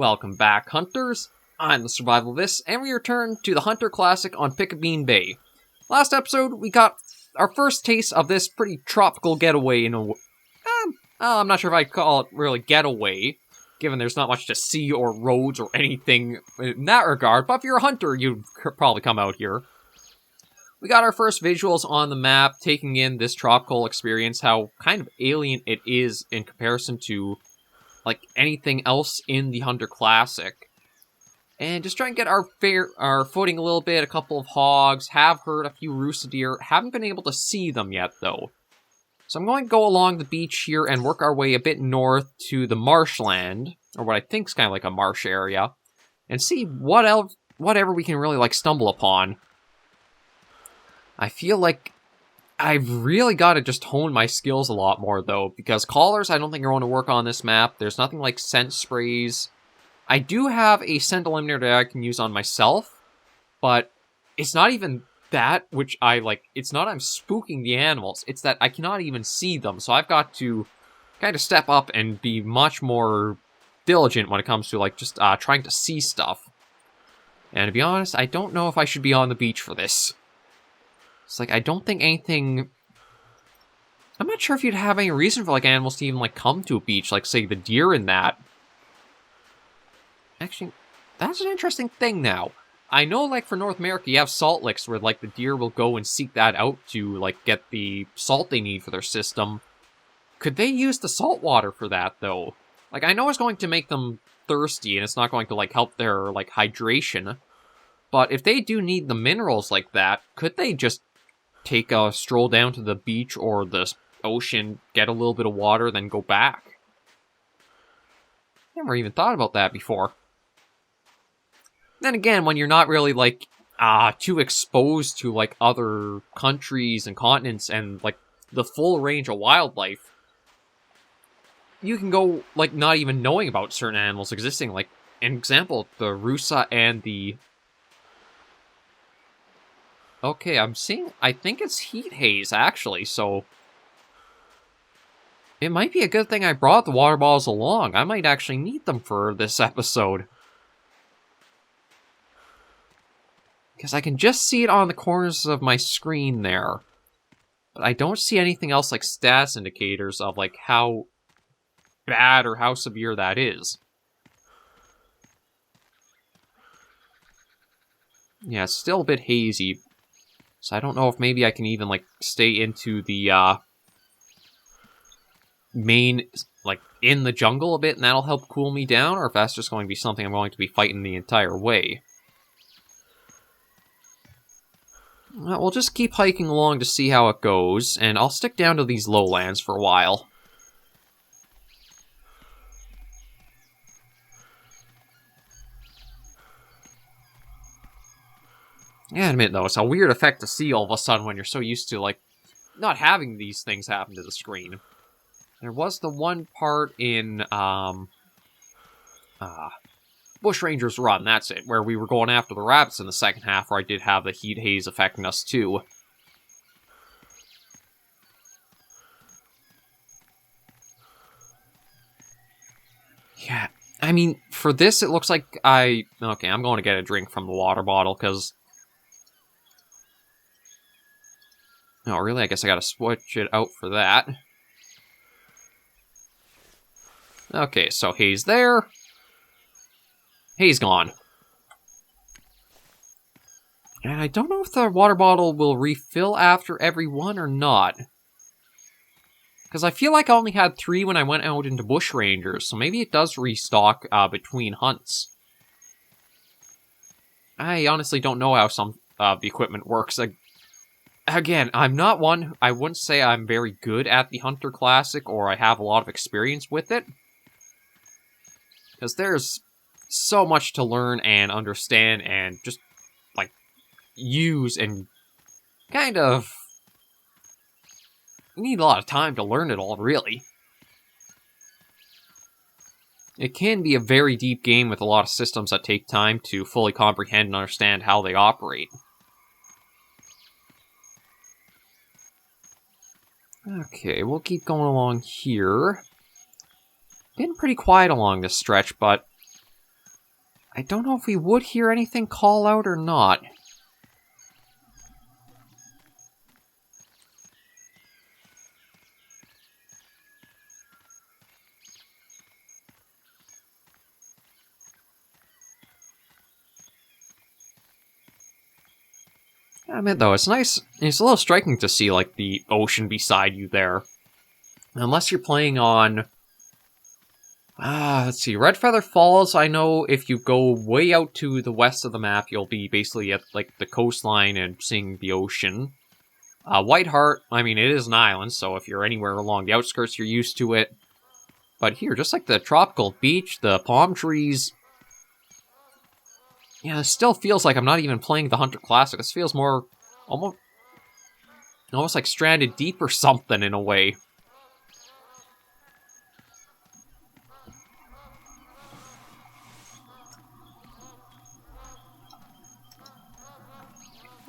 Welcome back, hunters. I'm the SurvivalVis, and we return to the Hunter Classic on Piccabeen Bay. Last episode, we got our first taste of this pretty tropical getaway in a... I'm not sure if I'd call it really getaway, given there's not much to see or roads or anything in that regard, but if you're a hunter, you'd probably come out here. We got our first visuals on the map, taking in this tropical experience, how kind of alien it is in comparison to like anything else in the Hunter Classic. And just try and get our footing a little bit, a couple of hogs, have heard a few rooster deer, haven't been able to see them yet though. So I'm going to go along the beach here and work our way a bit north to the marshland, or what I think is kind of like a marsh area, and see whatever we can really like stumble upon. I feel like I've really got to just hone my skills a lot more, though, because collars I don't think are going to work on this map. There's nothing like scent sprays. I do have a scent eliminator that I can use on myself, but it's not even that, which I like. It's not I'm spooking the animals, it's that I cannot even see them, so I've got to kind of step up and be much more diligent when it comes to, like, just trying to see stuff. And to be honest, I don't know if I should be on the beach for this. It's like, I don't think anything... I'm not sure if you'd have any reason for, like, animals to even, like, come to a beach, like, say, the deer in that. Actually, that's an interesting thing now. I know, like, for North America, you have salt licks where, like, the deer will go and seek that out to, like, get the salt they need for their system. Could they use the salt water for that, though? Like, I know it's going to make them thirsty, and it's not going to, like, help their, like, hydration. But if they do need the minerals like that, could they just take a stroll down to the beach or the ocean, get a little bit of water, then go back? Never even thought about that before. Then again, when you're not really, like, too exposed to, like, other countries and continents and, like, the full range of wildlife, you can go, like, not even knowing about certain animals existing. Like, an example, the rusa and the... Okay, I'm seeing... I think it's heat haze, actually, so... It might be a good thing I brought the water bottles along. I might actually need them for this episode. Because I can just see it on the corners of my screen there. But I don't see anything else like stats indicators of, like, how bad or how severe that is. Yeah, it's still a bit hazy. So I don't know if maybe I can even, like, stay into the, main, like, in the jungle a bit, and that'll help cool me down, or if that's just going to be something I'm going to be fighting the entire way. Well, we'll just keep hiking along to see how it goes, and I'll stick down to these lowlands for a while. Yeah, admit though, it's a weird effect to see all of a sudden when you're so used to, like, not having these things happen to the screen. There was the one part in, Bushrangers Run, that's it, where we were going after the rabbits in the second half, where I did have the heat haze affecting us too. Yeah, I mean, for this, it looks like okay, I'm going to get a drink from the water bottle, because... No, really, I guess I gotta switch it out for that. Okay, so haze there. Haze gone. And I don't know if the water bottle will refill after every one or not. Because I feel like I only had 3 when I went out into Bushrangers, so maybe it does restock between hunts. I honestly don't know how some of the equipment works. Again, I'm not one... I wouldn't say I'm very good at the Hunter Classic, or I have a lot of experience with it. Because there's so much to learn and understand and just, like, use and kind of... You need a lot of time to learn it all, really. It can be a very deep game with a lot of systems that take time to fully comprehend and understand how they operate. Okay, we'll keep going along here. Been pretty quiet along this stretch, but I don't know if we would hear anything call out or not. I admit though, it's nice, it's a little striking to see like the ocean beside you there. Unless you're playing on... let's see, Red Feather Falls, I know if you go way out to the west of the map, you'll be basically at like the coastline and seeing the ocean. White Heart, I mean, it is an island, so if you're anywhere along the outskirts, you're used to it. But here, just like the tropical beach, the palm trees... Yeah, it still feels like I'm not even playing the Hunter Classic. This feels more... almost like Stranded Deep or something, in a way.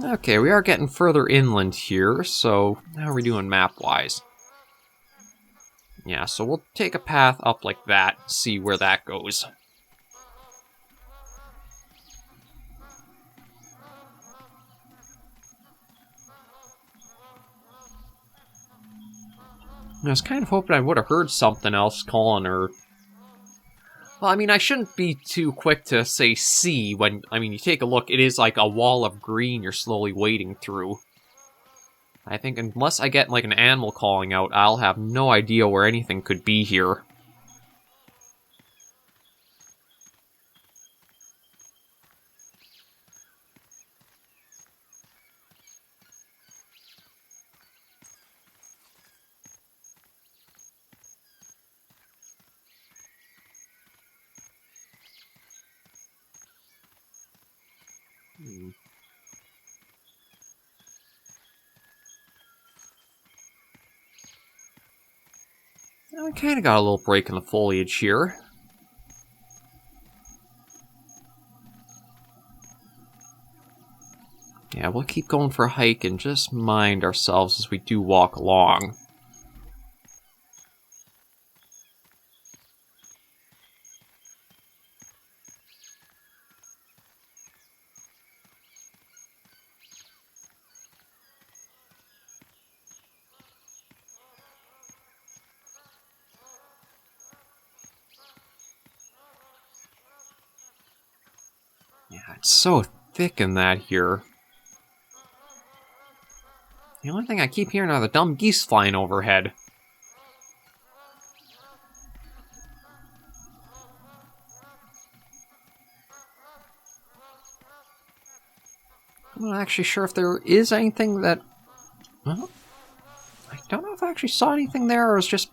Okay, we are getting further inland here, so how are we doing map-wise? Yeah, so we'll take a path up like that, see where that goes. I was kind of hoping I would have heard something else calling her. Well, I mean, I shouldn't be too quick to say see when, I mean, you take a look, it is like a wall of green you're slowly wading through. I think unless I get like an animal calling out, I'll have no idea where anything could be here. Now we kind of got a little break in the foliage here. Yeah, we'll keep going for a hike and just mind ourselves as we do walk along. Yeah, it's so thick in that here. The only thing I keep hearing are the dumb geese flying overhead. I'm not actually sure if there is anything that... Well, I don't know if I actually saw anything there, or it's just...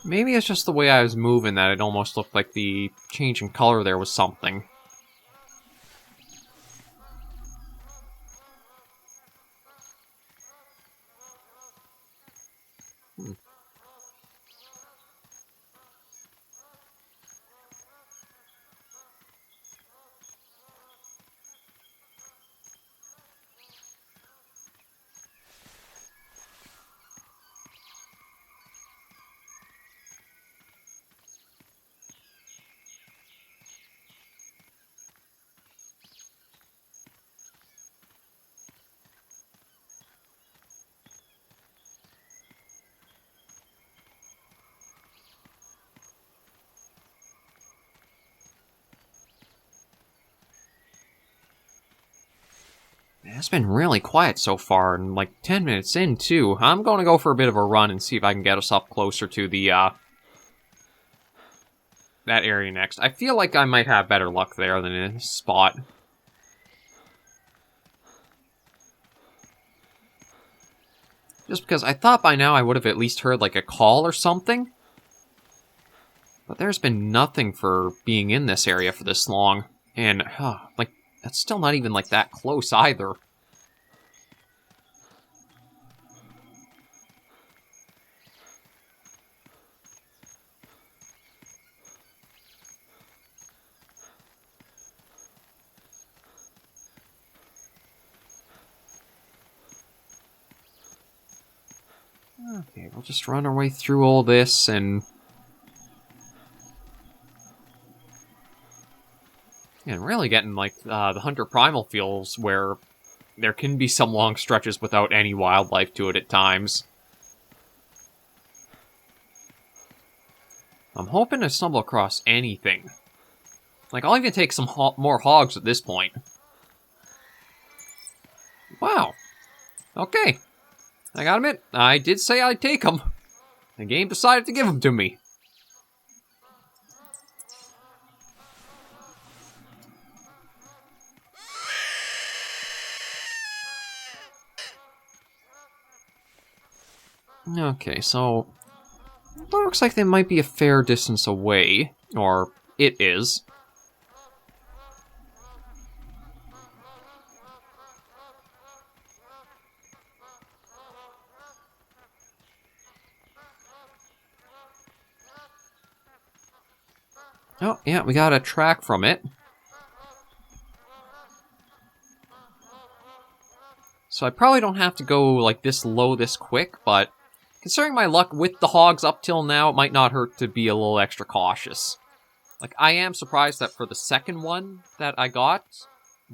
Maybe it's just the way I was moving that it almost looked like the change in color there was something. It's been really quiet so far, and like 10 minutes in, too. I'm going to go for a bit of a run and see if I can get us up closer to the, that area next. I feel like I might have better luck there than in this spot. Just because I thought by now I would have at least heard like a call or something. But there's been nothing for being in this area for this long. And, like, that's still not even like that close either. Okay, we'll just run our way through all this and... And really getting, like, the Hunter Primal feels where there can be some long stretches without any wildlife to it at times. I'm hoping to stumble across anything. Like, I'll even take some more hogs at this point. Wow. Okay. I gotta admit, I did say I'd take them. The game decided to give them to me. Okay, so looks like they might be a fair distance away, or it is. Oh, yeah, we got a track from it. So I probably don't have to go, like, this low this quick, but considering my luck with the hogs up till now, it might not hurt to be a little extra cautious. Like, I am surprised that for the second one that I got,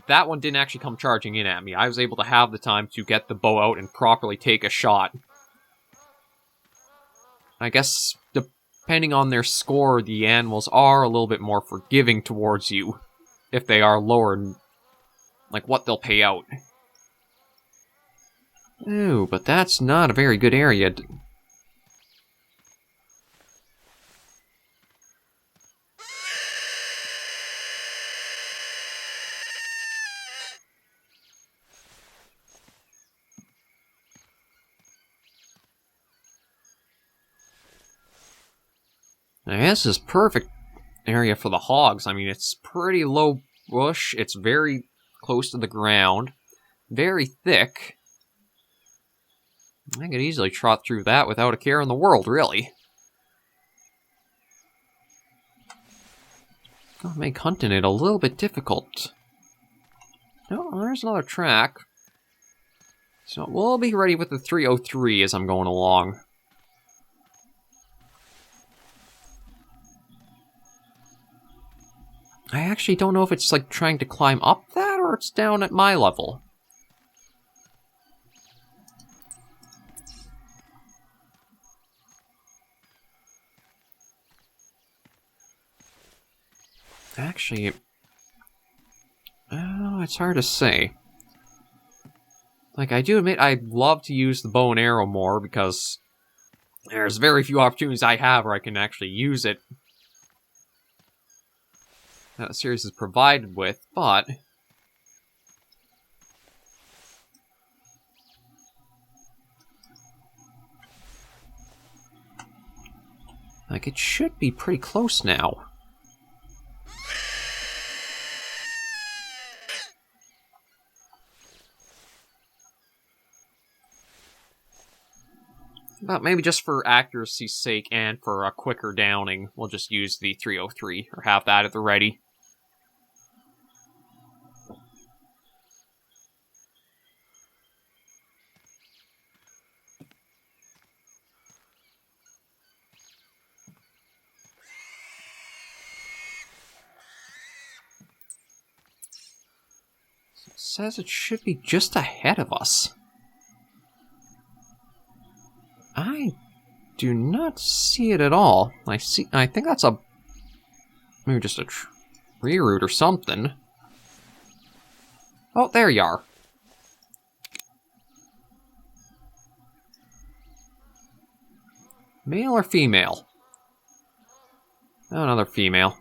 that one didn't actually come charging in at me. I was able to have the time to get the bow out and properly take a shot. I guess, depending on their score, the animals are a little bit more forgiving towards you if they are lower in, like, what they'll pay out. Ooh, but that's not a very good area. Now, this is perfect area for the hogs. I mean, it's pretty low bush. It's very close to the ground. Very thick. I could easily trot through that without a care in the world, really. Gonna make hunting it a little bit difficult. Oh, there's another track. So we'll be ready with the 303 as I'm going along. I actually don't know if it's like trying to climb up that or it's down at my level. Actually, oh, it's hard to say. Like, I do admit I'd love to use the bow and arrow more because there's very few opportunities I have where I can actually use it. That series is provided with, but like, it should be pretty close now. But maybe just for accuracy's sake and for a quicker downing, we'll just use the 303, or have that at the ready. It says it should be just ahead of us. I do not see it at all. I think that's a... maybe just a tree root or something. Oh, there you are. Male or female? Oh, another female.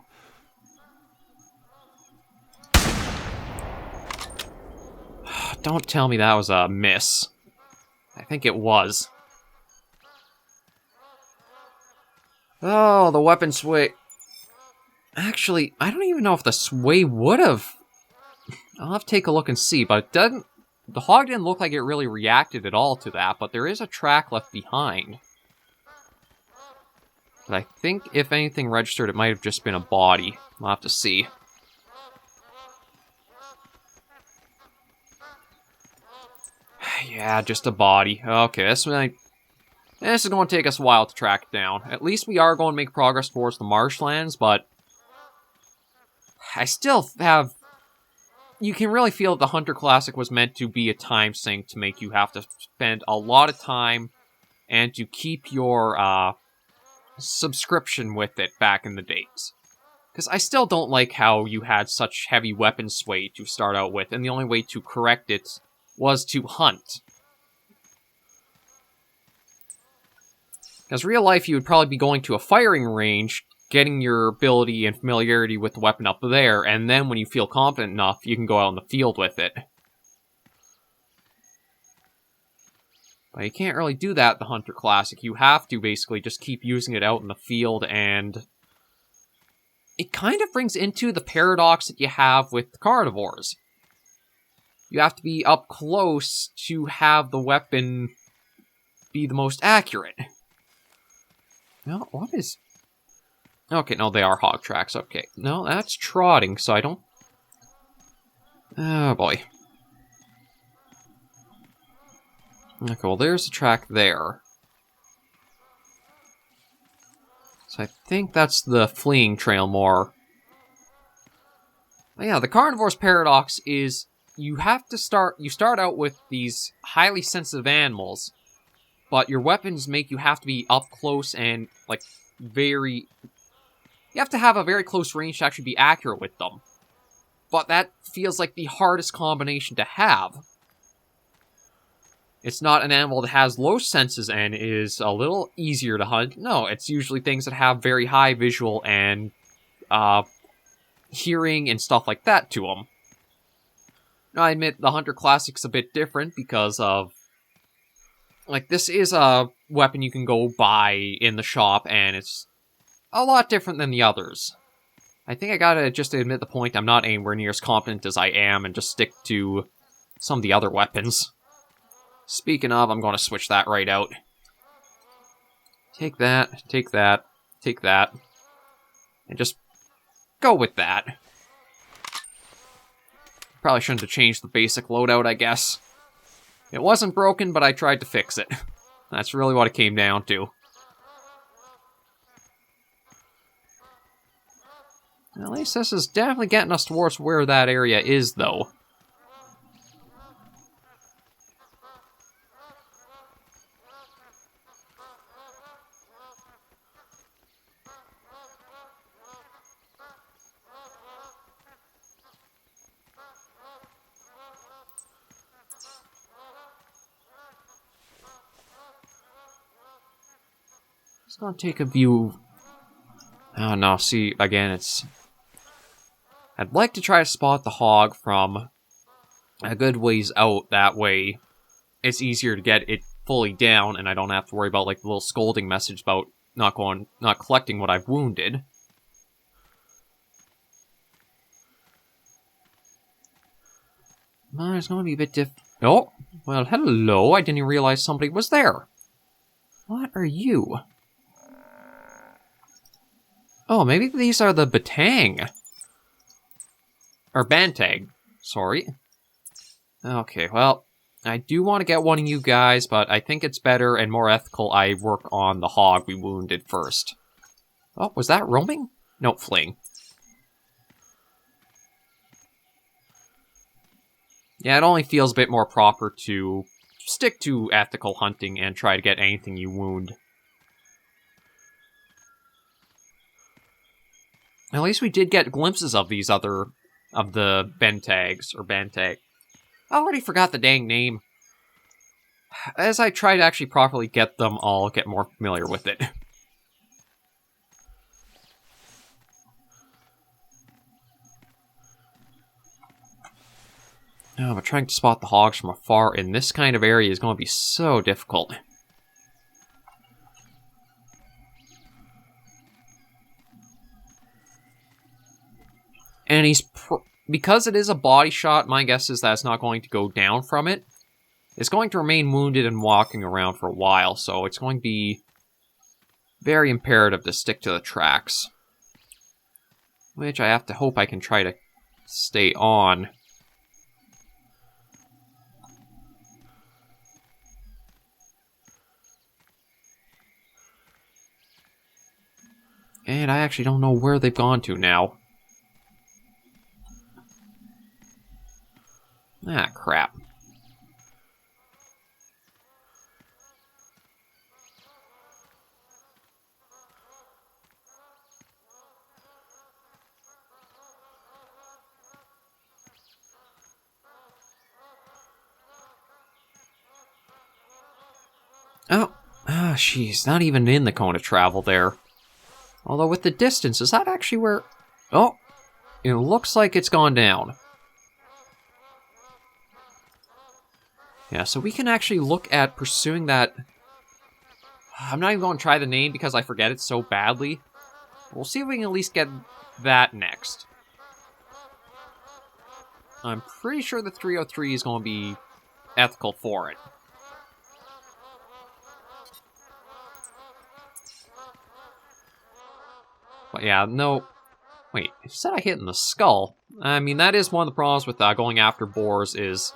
Don't tell me that was a miss. I think it was. Oh, the weapon sway. Actually, I don't even know if the sway would have. I'll have to take a look and see, but it doesn't. The hog didn't look like it really reacted at all to that, but there is a track left behind. But I think if anything registered, it might have just been a body. We'll have to see. Yeah, just a body. Okay, this is going to take us a while to track it down. At least we are going to make progress towards the marshlands, but I still have... You can really feel the Hunter Classic was meant to be a time sink to make you have to spend a lot of time and to keep your subscription with it back in the days. Because I still don't like how you had such heavy weapon sway to start out with, and the only way to correct it was to hunt. Because real life, you would probably be going to a firing range, getting your ability and familiarity with the weapon up there, and then when you feel confident enough, you can go out in the field with it. But you can't really do that at the Hunter Classic. You have to basically just keep using it out in the field, and it kind of brings into the paradox that you have with the carnivores. You have to be up close to have the weapon be the most accurate. No, what is... Okay, no, they are hog tracks. Okay, no, that's trotting, so I don't... Oh, boy. Okay, well, there's a track there. So I think that's the fleeing trail more. But yeah, the carnivore's paradox is you start out with these highly sensitive animals, but your weapons make you have to be up close and, like, you have to have a very close range to actually be accurate with them. But that feels like the hardest combination to have. It's not an animal that has low senses and is a little easier to hunt. No, it's usually things that have very high visual and hearing and stuff like that to them. Now, I admit the Hunter Classic's a bit different because of... Like, this is a weapon you can go buy in the shop, and it's a lot different than the others. I think I gotta just admit the point, I'm not anywhere near as competent as I am, and just stick to some of the other weapons. Speaking of, I'm gonna switch that right out. Take that, take that, take that, and just go with that. Probably shouldn't have changed the basic loadout, I guess. It wasn't broken, but I tried to fix it. That's really what it came down to. At least this is definitely getting us towards where that area is, though. Just gonna take a view. Oh no, see, again, it's... I'd like to try to spot the hog from a good ways out, that way it's easier to get it fully down, and I don't have to worry about, like, the little scolding message about not collecting what I've wounded. It's gonna be a bit Oh, well, hello, I didn't even realize somebody was there. What are you? Oh, maybe these are the Batang. Or Bantag, sorry. Okay, well, I do want to get one of you guys, but I think it's better and more ethical I work on the hog we wounded first. Oh, was that roaming? No, fleeing. Yeah, it only feels a bit more proper to stick to ethical hunting and try to get anything you wound. At least we did get glimpses of these other... of the Bentags, or Bantag. I already forgot the dang name. As I try to actually properly get them, I'll get more familiar with it. Oh, but trying to spot the hogs from afar in this kind of area is going to be so difficult. And because it is a body shot, my guess is that it's not going to go down from it. It's going to remain wounded and walking around for a while, so it's going to be very imperative to stick to the tracks. Which I have to hope I can try to stay on. And I actually don't know where they've gone to now. jeez, not even in the cone of travel there. Although with the distance, is that actually where... Oh, it looks like it's gone down. Yeah, so we can actually look at pursuing that... I'm not even going to try the name because I forget it so badly. We'll see if we can at least get that next. I'm pretty sure the 303 is going to be ethical for it. But yeah, no... Wait, you said I hit in the skull. I mean, that is one of the problems with going after boars is...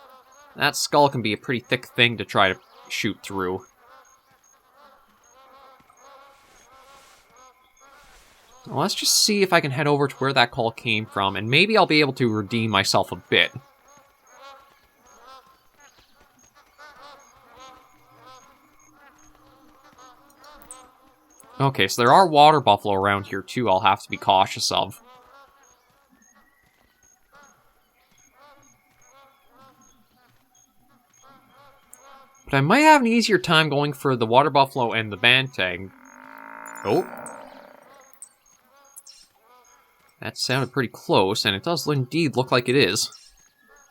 That skull can be a pretty thick thing to try to shoot through. Well, let's just see if I can head over to where that call came from, and maybe I'll be able to redeem myself a bit. Okay, so there are water buffalo around here too I'll have to be cautious of. But I might have an easier time going for the water buffalo and the banteng. Oh. That sounded pretty close, and it does indeed look like it is.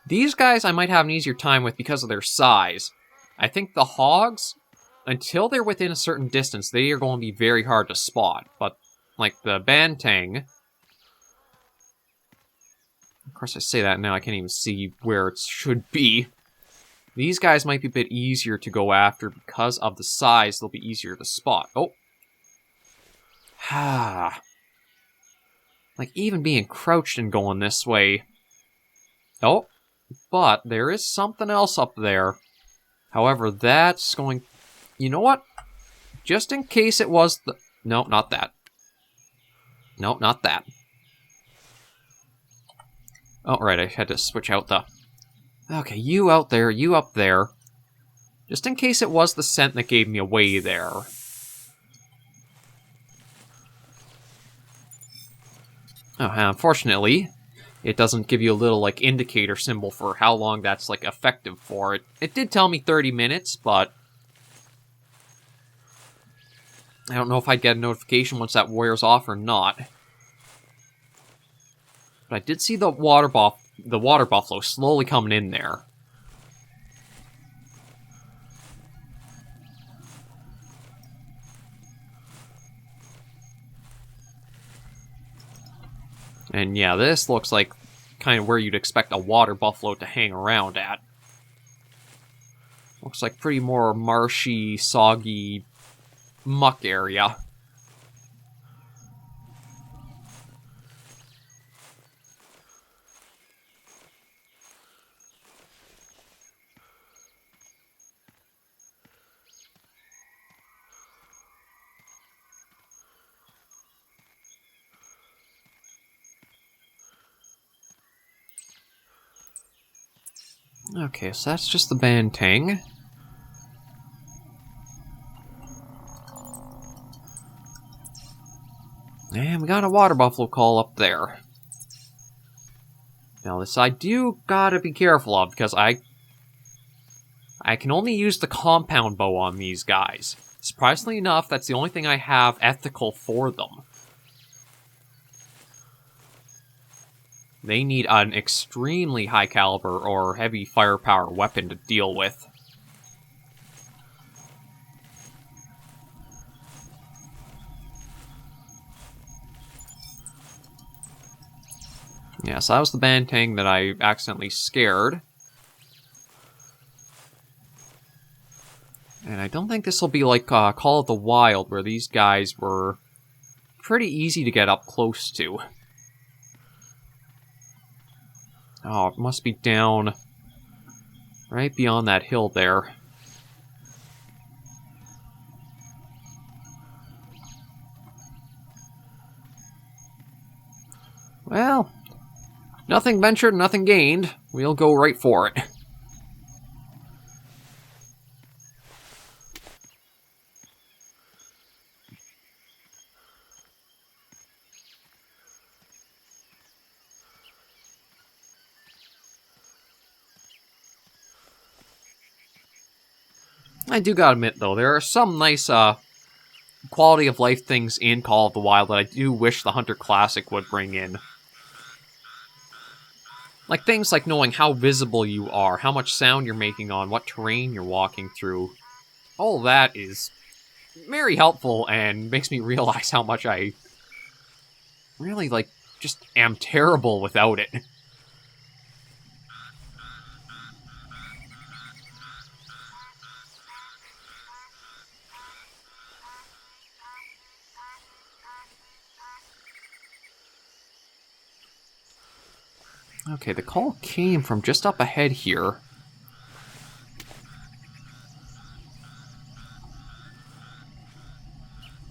These guys I might have an easier time with because of their size. I think the hogs, until they're within a certain distance, they are going to be very hard to spot. But, like the banteng... Of course I say that now, I can't even see where it should be. These guys might be a bit easier to go after because of the size. They'll be easier to spot. Oh. Ah. Like, even being crouched and going this way. Oh. But there is something else up there. However, that's going... You know what? Just in case it was the... No, not that. No, not that. Oh, right, I had to switch out the... Okay, you out there, you up there. Just in case it was the scent that gave me away there. Oh, unfortunately, it doesn't give you a little, like, indicator symbol for how long that's, like, effective for. It did tell me 30 minutes, but... I don't know if I'd get a notification once that wears off or not. But I did see the water buffalo slowly coming in there. And yeah, this looks like kind of where you'd expect a water buffalo to hang around at. Looks like pretty more marshy, soggy muck area. Okay, so that's just the banteng. And we got a water buffalo call up there. Now this I do gotta be careful of, because I can only use the compound bow on these guys. Surprisingly enough, that's the only thing I have ethical for them. They need an extremely high caliber or heavy firepower weapon to deal with. Yeah, so that was the banteng that I accidentally scared. And I don't think this will be like Call of the Wild, where these guys were pretty easy to get up close to. Oh, it must be down right beyond that hill there. Well, nothing ventured, nothing gained. We'll go right for it. I do gotta admit, though, there are some nice, quality of life things in Call of the Wild that I do wish the Hunter Classic would bring in. Like things like knowing how visible you are, how much sound you're making on what terrain you're walking through. All that is very helpful and makes me realize how much I really, just am terrible without it. Okay, the call came from just up ahead here.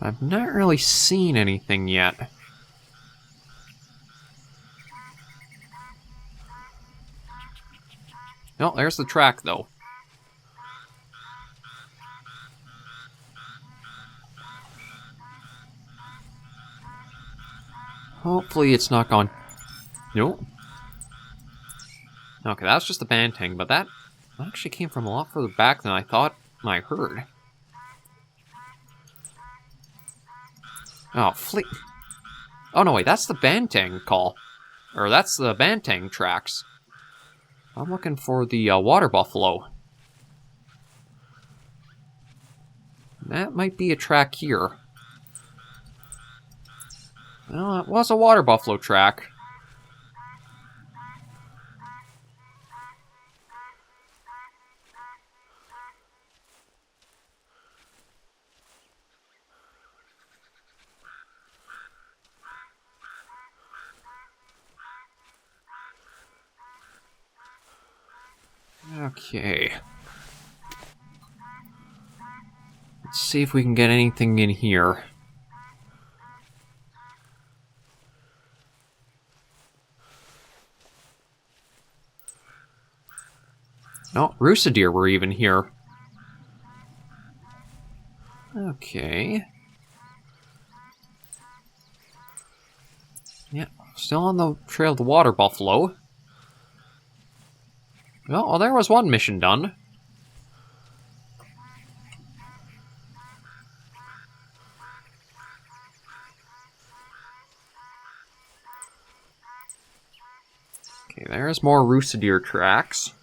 I've not really seen anything yet. Oh, there's the track, though. Hopefully it's not gone... Nope. Okay, that was just the Bantang, but that actually came from a lot further back than I thought I heard. Oh, Oh, no, wait, that's the Bantang call. Or that's the Bantang tracks. I'm looking for the Watere Buffalo. That might be a track here. Well, it was a Watere Buffalo track. Okay. Let's see if we can get anything in here. Oh, rooster deer were even here. Okay. Yeah, still on the trail of the Watere Buffalo. Oh, well, there was one mission done. Okay, there's more rooster deer tracks.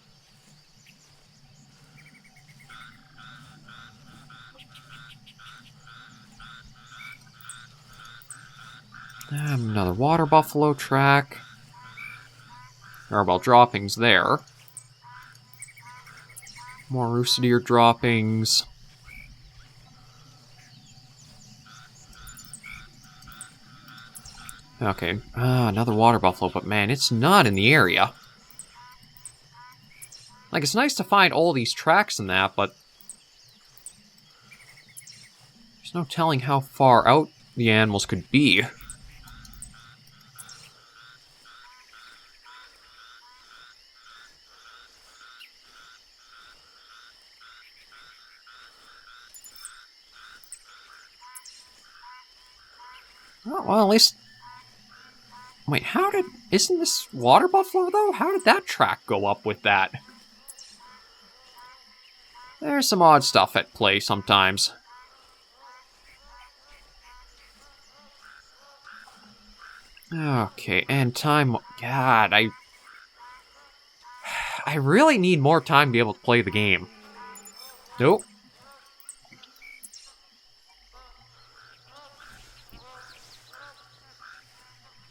Another Watere Buffalo track. There are about droppings there. More rooster deer droppings. Okay, another Watere Buffalo, but man, it's not in the area. Like, it's nice to find all these tracks in that, but there's no telling how far out the animals could be. Oh, well, at least... Wait, isn't this Watere Buffalo, though? How did that track go up with that? There's some odd stuff at play sometimes. Okay, and time... God, I really need more time to be able to play the game. Nope.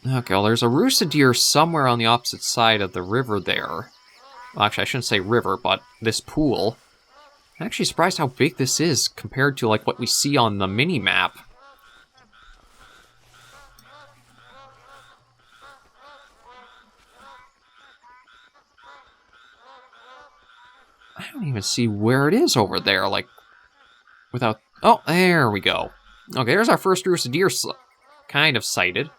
Okay, well, there's a rooster deer somewhere on the opposite side of the river there. Well, actually, I shouldn't say river, but this pool. I'm actually surprised how big this is compared to, like, what we see on the mini-map. I don't even see where it is over there, like, without... Oh, there we go. Okay, there's our first rooster deer kind of sighted.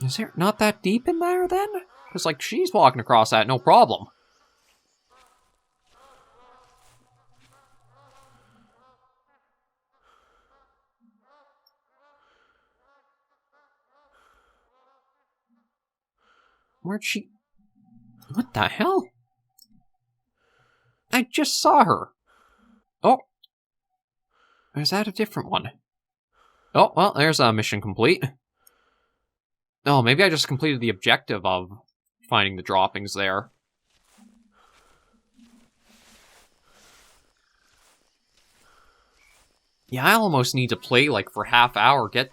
Is there not that deep in there, then? Because, like, she's walking across that, no problem. Where'd she... What the hell? I just saw her. Oh. Or is that a different one? Oh, well, there's a mission complete. Oh, maybe I just completed the objective of finding the droppings there. Yeah, I almost need to play, like, for half hour, get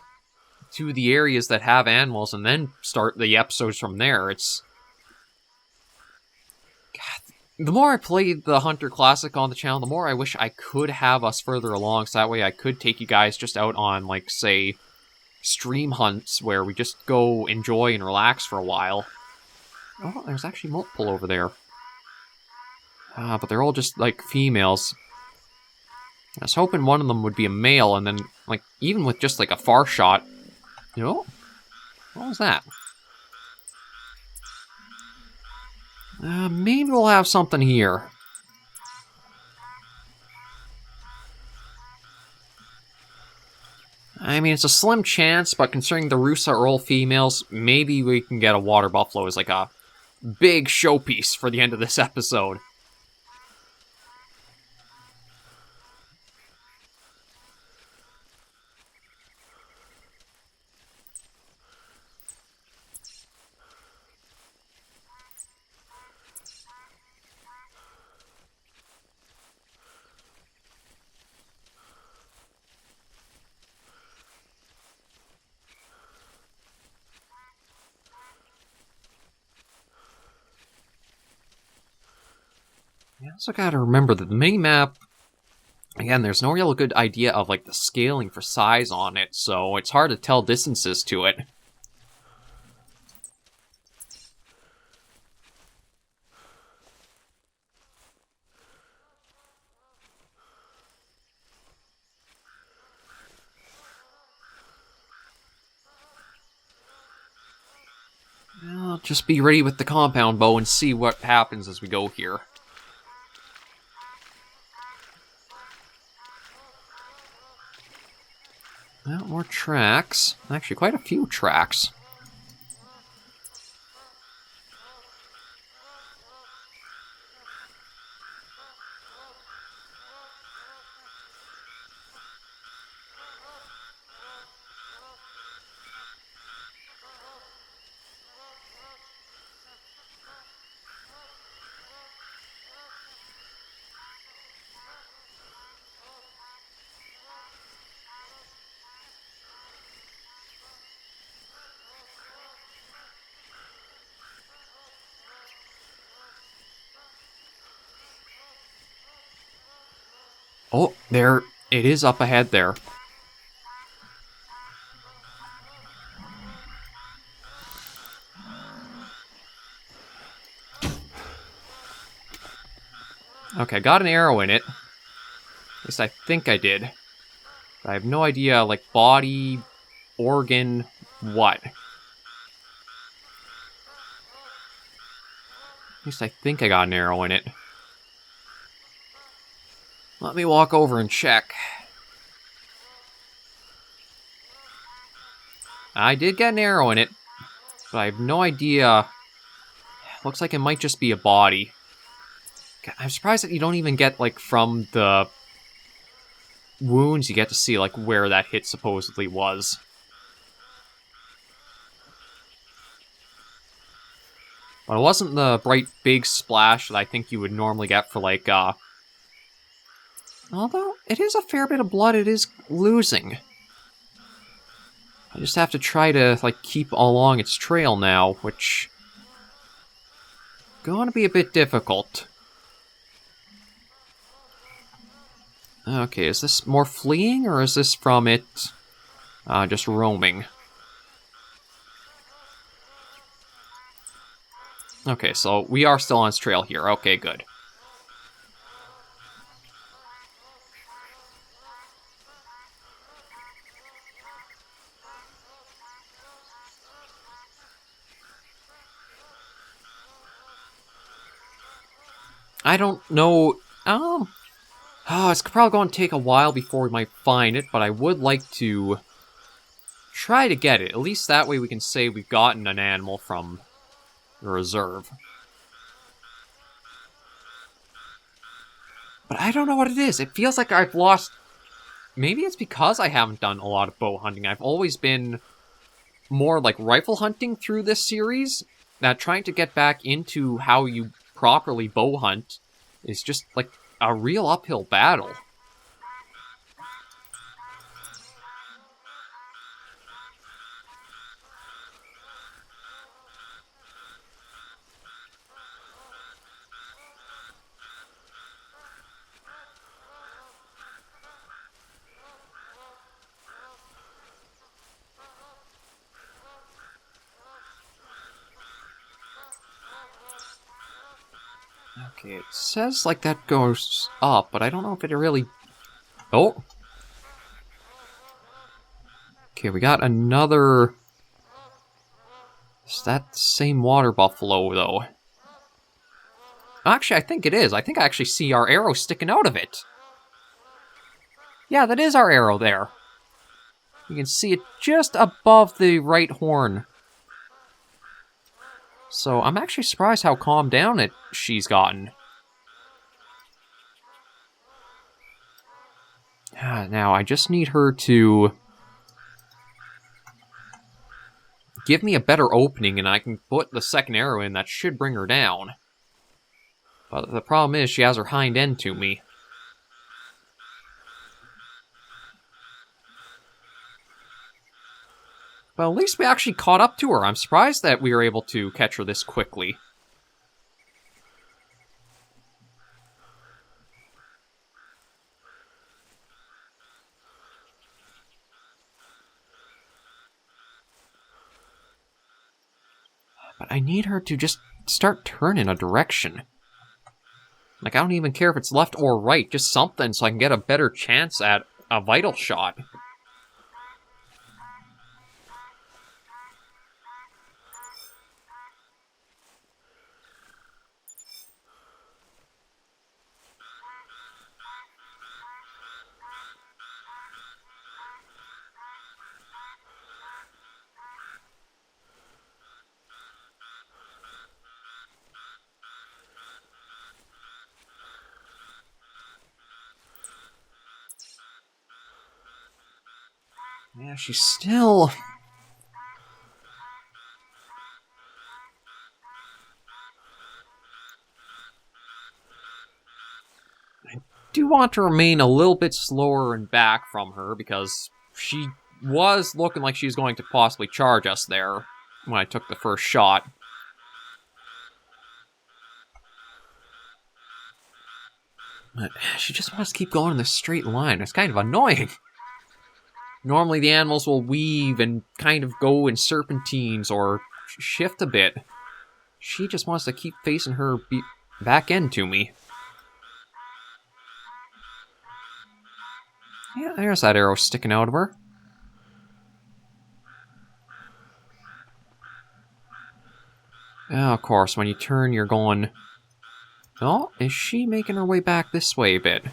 to the areas that have animals, and then start the episodes from there. It's... God, the more I play the Hunter Classic on the channel, the more I wish I could have us further along, so that way I could take you guys just out on, like, say, stream hunts, where we just go enjoy and relax for a while. Oh, there's actually multiple over there. But they're all just, like, females. I was hoping one of them would be a male, and then, like, even with just, like, a far shot... You know? What was that? Maybe we'll have something here. I mean, it's a slim chance, but considering the roosts are all females, maybe we can get a water buffalo as, like, a big showpiece for the end of this episode. You also gotta remember that the mini-map, again, there's no real good idea of, like, the scaling for size on it, so it's hard to tell distances to it. I'll just be ready with the compound bow and see what happens as we go here. Well, more tracks. Actually, quite a few tracks. Oh, there it is up ahead there. Okay, got an arrow in it. At least I think I did. But I have no idea, like, body, organ, what. At least I think I got an arrow in it. Let me walk over and check. I did get an arrow in it, but I have no idea. Looks like it might just be a body. I'm surprised that you don't even get, like, from the wounds, you get to see, like, where that hit supposedly was. But it wasn't the bright big splash that I think you would normally get for, like, although, it is a fair bit of blood it is losing. I just have to try to, like, keep along its trail now, which... gonna be a bit difficult. Okay, is this more fleeing, or is this from it just roaming? Okay, so we are still on its trail here. Okay, good. I don't know... Oh, it's probably going to take a while before we might find it, but I would like to try to get it. At least that way we can say we've gotten an animal from the reserve. But I don't know what it is. It feels like I've lost... Maybe it's because I haven't done a lot of bow hunting. I've always been more like rifle hunting through this series. That trying to get back into how you properly bow hunt is just like a real uphill battle. Okay, it says like that goes up, but I don't know if it really... Oh! Okay, we got another... Is that the same water buffalo, though? Actually, I think it is. I think I actually see our arrow sticking out of it. Yeah, that is our arrow there. You can see it just above the right horn. So I'm actually surprised how calmed down she's gotten. Now, I just need her to give me a better opening and I can put the second arrow in. That should bring her down. But the problem is she has her hind end to me. Well, at least we actually caught up to her. I'm surprised that we were able to catch her this quickly. But I need her to just start turning a direction. Like, I don't even care if it's left or right, just something so I can get a better chance at a vital shot. Yeah, she's still... I do want to remain a little bit slower and back from her, because she was looking like she was going to possibly charge us there when I took the first shot. But she just wants to keep going in this straight line. It's kind of annoying. Normally the animals will weave and kind of go in serpentines or shift a bit. She just wants to keep facing her back end to me. Yeah, there's that arrow sticking out of her. Oh, of course, when you turn, you're going... Oh, is she making her way back this way a bit?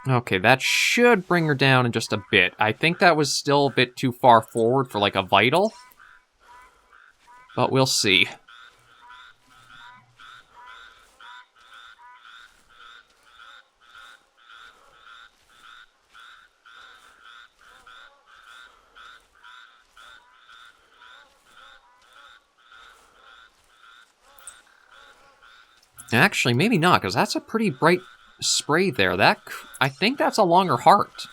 Okay, that should bring her down in just a bit. I think that was still a bit too far forward for, like, a vital. But we'll see. Actually, maybe not, because that's a pretty bright spray there. I think that's a longer heart.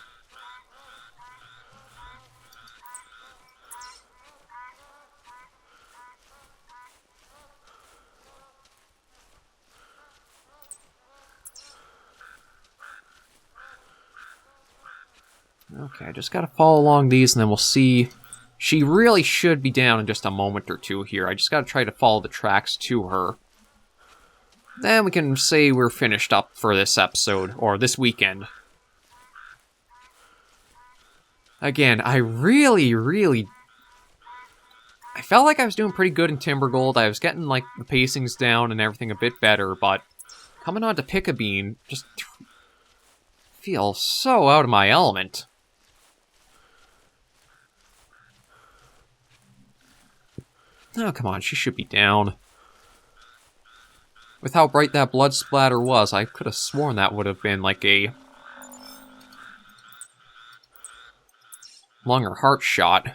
Okay, I just gotta follow along these, and then we'll see. She really should be down in just a moment or two here. I just gotta try to follow the tracks to her. Then we can say we're finished up for this episode, or this weekend. Again, I felt like I was doing pretty good in Timbergold. I was getting, like, the pacings down and everything a bit better, but coming on to Piccabeen just feels so out of my element. Oh, come on, she should be down. With how bright that blood splatter was, I could have sworn that would have been like a lung or heart shot.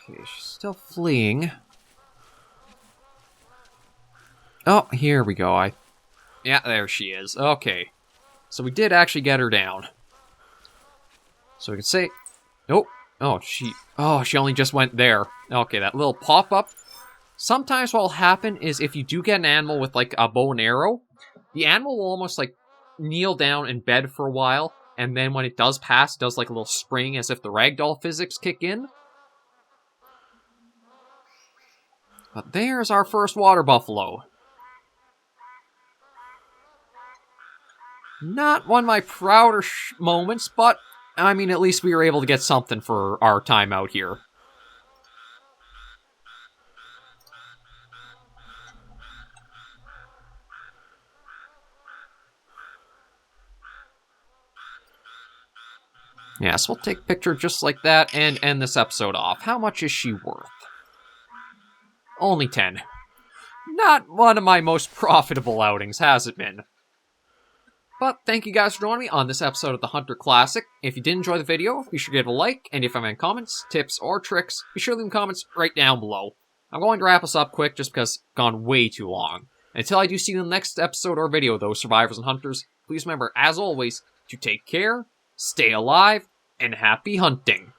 Okay, she's still fleeing. Oh, here we go. Yeah, there she is. Okay. So we did actually get her down. So we can say... Oh, she only just went there. Okay, that little pop-up. Sometimes what will happen is if you do get an animal with, like, a bow and arrow, the animal will almost, like, kneel down in bed for a while, and then when it does pass, it does, like, a little spring as if the ragdoll physics kick in. But there's our first water buffalo. Not one of my prouder moments, but, I mean, at least we were able to get something for our time out here. Yes, we'll take a picture just like that and end this episode off. How much is she worth? Only 10. Not one of my most profitable outings, has it been? But thank you guys for joining me on this episode of the Hunter Classic. If you did enjoy the video, be sure to give it a like, and if you have any comments, tips, or tricks, be sure to leave comments right down below. I'm going to wrap us up quick just because it's gone way too long. Until I do see you in the next episode or video, though, survivors and hunters, please remember, as always, to take care, stay alive, and happy hunting.